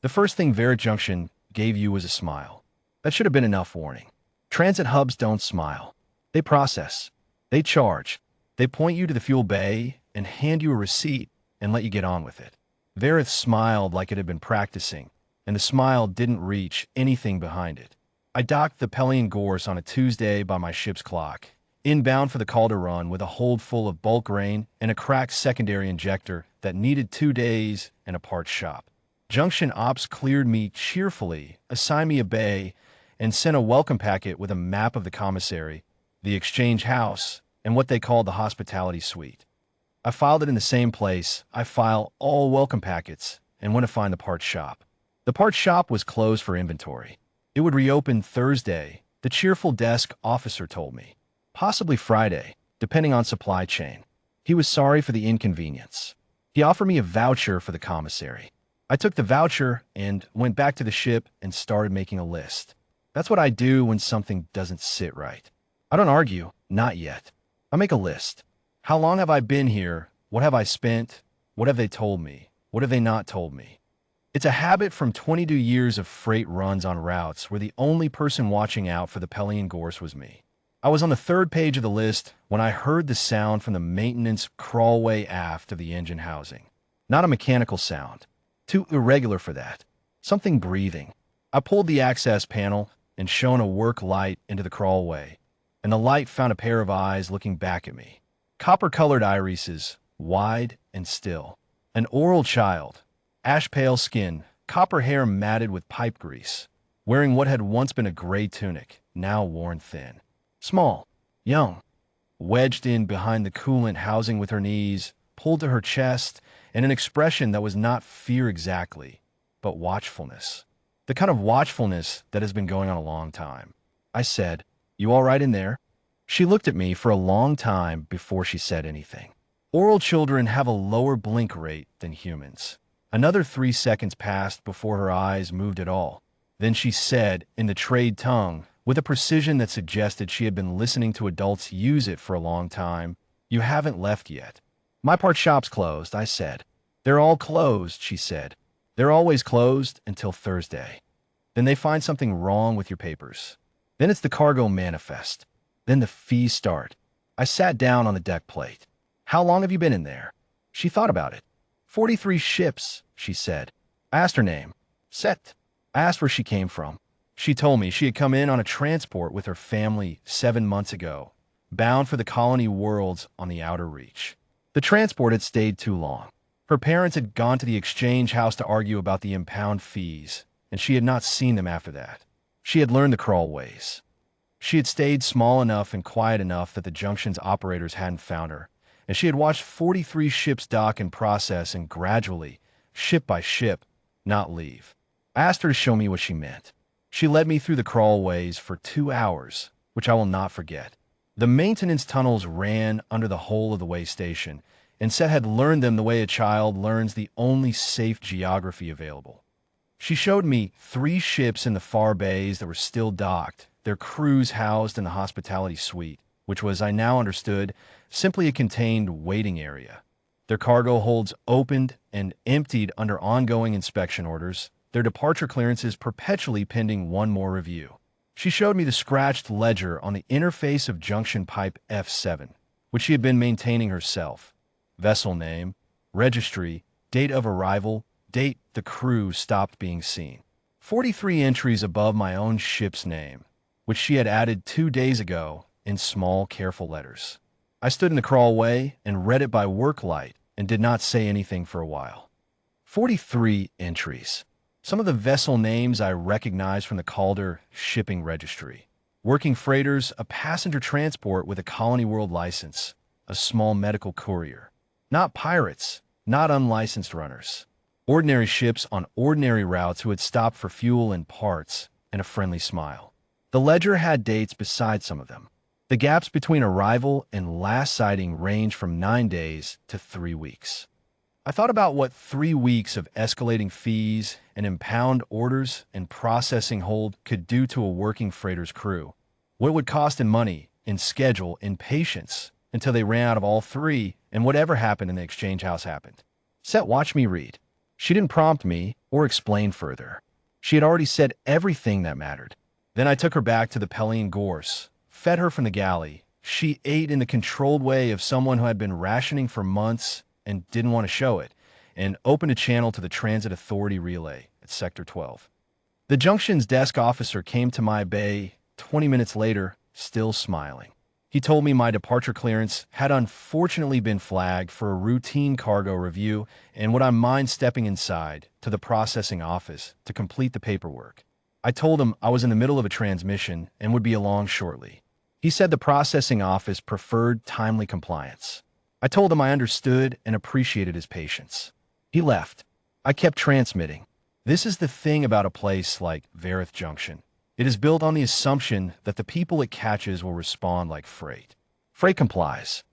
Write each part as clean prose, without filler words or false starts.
The first thing Verath Junction gave you was a smile. That should have been enough warning. Transit hubs don't smile. They process. They charge. They point you to the fuel bay and hand you a receipt and let you get on with it. Verath smiled like it had been practicing, and the smile didn't reach anything behind it. I docked the Pelion Gorse on a Tuesday by my ship's clock, inbound for the Calder run with a hold full of bulk grain and a cracked secondary injector that needed 2 days and a parts shop. Junction Ops cleared me cheerfully, assigned me a bay, and sent a welcome packet with a map of the commissary, the exchange house, and what they called the hospitality suite. I filed it in the same place I file all welcome packets and went to find the parts shop. The parts shop was closed for inventory. It would reopen Thursday, the cheerful desk officer told me. Possibly Friday, depending on supply chain. He was sorry for the inconvenience. He offered me a voucher for the commissary. I took the voucher and went back to the ship and started making a list. That's what I do when something doesn't sit right. I don't argue, not yet. I make a list. How long have I been here? What have I spent? What have they told me? What have they not told me? It's a habit from 22 years of freight runs on routes where the only person watching out for the Pelion Gorse was me. I was on the 3rd page of the list when I heard the sound from the maintenance crawlway aft of the engine housing. Not a mechanical sound. Too irregular for that. Something breathing. I pulled the access panel and shone a work light into the crawlway, and the light found a pair of eyes looking back at me. Copper-colored irises, wide and still. An oral child, ash-pale skin, copper hair matted with pipe grease, wearing what had once been a gray tunic, now worn thin. Small, young, wedged in behind the coolant housing with her knees, pulled to her chest, and an expression that was not fear exactly, but watchfulness. The kind of watchfulness that has been going on a long time. I said, "You all right in there?" She looked at me for a long time before she said anything. Oral children have a lower blink rate than humans. Another 3 seconds passed before her eyes moved at all. Then she said, in the trade tongue, with a precision that suggested she had been listening to adults use it for a long time, "You haven't left yet." "My part shop's closed," I said. "They're all closed," she said. "They're always closed until Thursday. Then they find something wrong with your papers. Then it's the cargo manifest. Then the fees start." I sat down on the deck plate. "How long have you been in there?" She thought about it. 43 ships, she said. I asked her name. Set. I asked where she came from. She told me she had come in on a transport with her family 7 months ago, bound for the colony worlds on the outer reach. The transport had stayed too long. Her parents had gone to the exchange house to argue about the impound fees, and she had not seen them after that. She had learned the crawlways. She had stayed small enough and quiet enough that the Junction's operators hadn't found her, and she had watched 43 ships dock and process and gradually, ship by ship, not leave. I asked her to show me what she meant. She led me through the crawlways for 2 hours, which I will not forget. The maintenance tunnels ran under the whole of the way station, and Set had learned them the way a child learns the only safe geography available. She showed me 3 ships in the far bays that were still docked, their crews housed in the hospitality suite, which was, I now understood, simply a contained waiting area. Their cargo holds opened and emptied under ongoing inspection orders, their departure clearances perpetually pending one more review. She showed me the scratched ledger on the interface of junction pipe F7, which she had been maintaining herself. Vessel name, registry, date of arrival, date the crew stopped being seen. 43 entries above my own ship's name, which she had added 2 days ago in small, careful letters. I stood in the crawlway and read it by work light and did not say anything for a while. 43 entries. Some of the vessel names I recognized from the Calder shipping registry. Working freighters, a passenger transport with a Colony World license, a small medical courier. Not pirates, not unlicensed runners. Ordinary ships on ordinary routes who had stopped for fuel and parts, and a friendly smile. The ledger had dates beside some of them. The gaps between arrival and last sighting ranged from 9 days to 3 weeks. I thought about what 3 weeks of escalating fees and impound orders and processing hold could do to a working freighter's crew. What it would cost in money, in schedule, in patience, until they ran out of all 3, and whatever happened in the exchange house happened. Set watched me read. She didn't prompt me or explain further. She had already said everything that mattered. Then I took her back to the Pelion Gorse, fed her from the galley. She ate in the controlled way of someone who had been rationing for months and didn't want to show it, and opened a channel to the Transit Authority relay at Sector 12. The Junction's desk officer came to my bay 20 minutes later, still smiling. He told me my departure clearance had unfortunately been flagged for a routine cargo review and would I mind stepping inside to the processing office to complete the paperwork. I told him I was in the middle of a transmission and would be along shortly. He said the processing office preferred timely compliance. I told him I understood and appreciated his patience. He left. I kept transmitting. This is the thing about a place like Verath Junction. It is built on the assumption that the people it catches will respond like freight. Freight complies.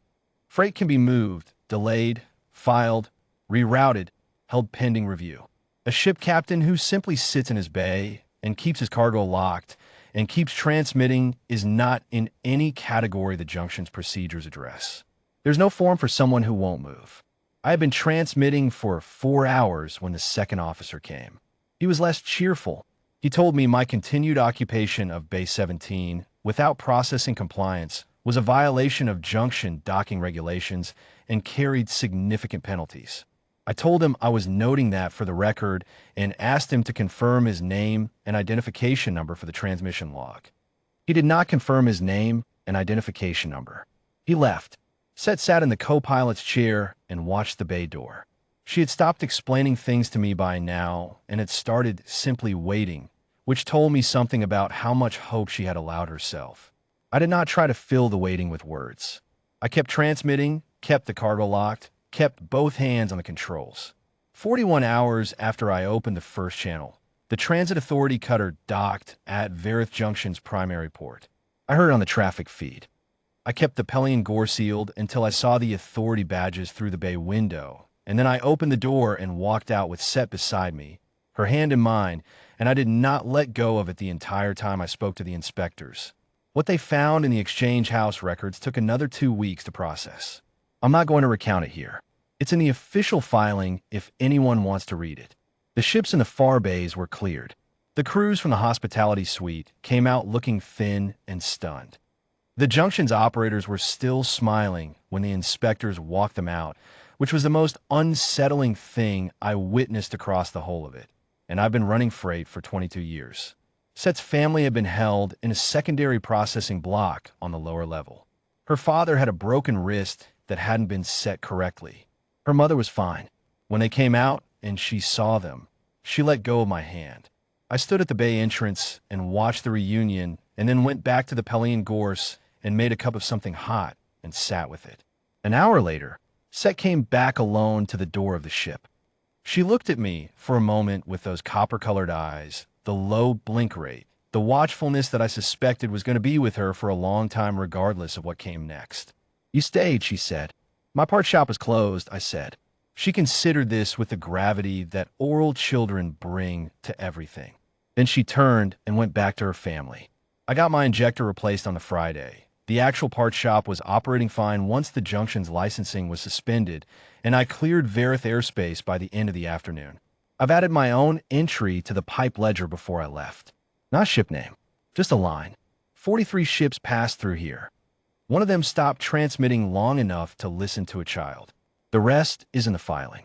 Freight can be moved, delayed, filed, rerouted, held pending review. A ship captain who simply sits in his bay and keeps his cargo locked and keeps transmitting is not in any category the Junction's procedures address. There's no form for someone who won't move. I had been transmitting for 4 hours when the second officer came. He was less cheerful. He told me my continued occupation of Bay 17 without processing compliance was a violation of Junction docking regulations and carried significant penalties. I told him I was noting that for the record and asked him to confirm his name and identification number for the transmission log. He did not confirm his name and identification number. He left. Set sat in the co-pilot's chair and watched the bay door. She had stopped explaining things to me by now and had started simply waiting, which told me something about how much hope she had allowed herself. I did not try to fill the waiting with words. I kept transmitting, kept the cargo locked, kept both hands on the controls. 41 hours after I opened the first channel, the Transit Authority cutter docked at Verath Junction's primary port. I heard it on the traffic feed. I kept the Pelion Gore sealed until I saw the authority badges through the bay window, and then I opened the door and walked out with Set beside me, her hand in mine, and I did not let go of it the entire time I spoke to the inspectors. What they found in the exchange house records took another 2 weeks to process. I'm not going to recount it here. It's in the official filing if anyone wants to read it. The ships in the far bays were cleared. The crews from the hospitality suite came out looking thin and stunned. The Junction's operators were still smiling when the inspectors walked them out, which was the most unsettling thing I witnessed across the whole of it. And I've been running freight for 22 years. Set's family had been held in a secondary processing block on the lower level. Her father had a broken wrist that hadn't been set correctly. Her mother was fine. When they came out and she saw them, she let go of my hand. I stood at the bay entrance and watched the reunion and then went back to the Pelion Gorse and made a cup of something hot and sat with it. An hour later, Set came back alone to the door of the ship. She looked at me for a moment with those copper-colored eyes, the low blink rate, the watchfulness that I suspected was going to be with her for a long time regardless of what came next. "You stayed," she said. "My part shop is closed," I said. She considered this with the gravity that oral children bring to everything. Then she turned and went back to her family. I got my injector replaced on the Friday. The actual part shop was operating fine once the Junction's licensing was suspended, and I cleared Verath airspace by the end of the afternoon. I've added my own entry to the pipe ledger before I left. Not ship name, just a line. 43 ships passed through here. One of them stopped transmitting long enough to listen to a child. The rest is in the filing.